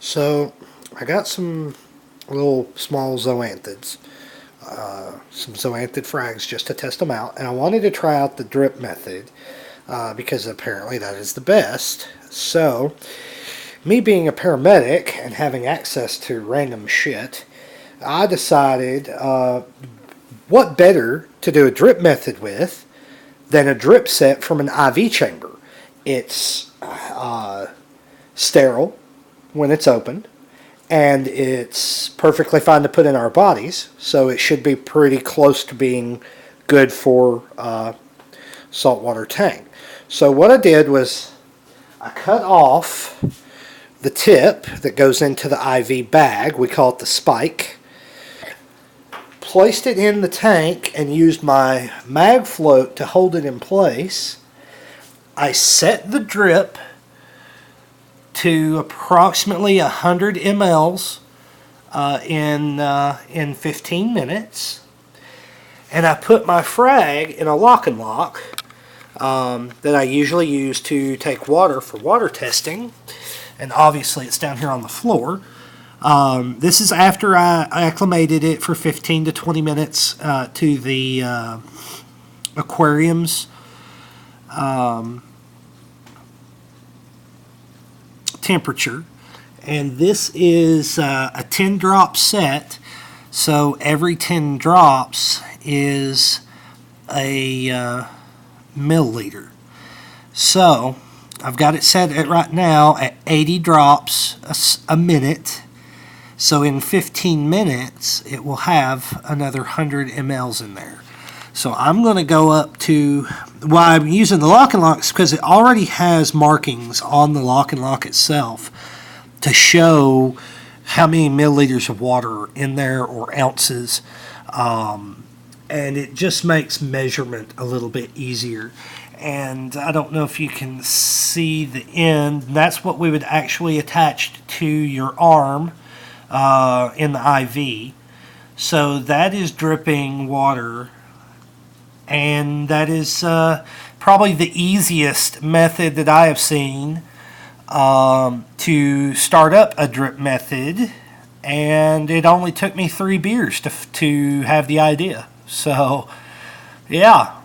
So I got some little small zoanthids, some zoanthid frags just to test them out, and I wanted to try out the drip method because apparently that is the best. So, me being a paramedic and having access to random shit, I decided what better to do a drip method with than a drip set from an IV chamber. It's sterile when it's opened, and it's perfectly fine to put in our bodies, so it should be pretty close to being good for saltwater tank. So what I did was I cut off the tip that goes into the IV bag, we call it the spike, placed it in the tank and used my mag float to hold it in place. I set the drip to approximately 100 mLs in 15 minutes, and I put my frag in a lock and lock that I usually use to take water for water testing, and obviously it's down here on the floor. This is after I acclimated it for 15 to 20 minutes to the aquarium's temperature, and this is a 10 drop set, so every 10 drops is a milliliter. So I've got it set at right now at 80 drops a minute, so in 15 minutes it will have another 100 mLs in there. So I'm going to go up to, why I'm using the lock and lock is because it already has markings on the lock and lock itself to show how many milliliters of water are in there, or ounces, and it just makes measurement a little bit easier. And I don't know if you can see the end. That's what we would actually attach to your arm in the IV. So that is dripping water, and that is probably the easiest method that I have seen to start up a drip method, and it only took me 3 beers to have the idea. So yeah,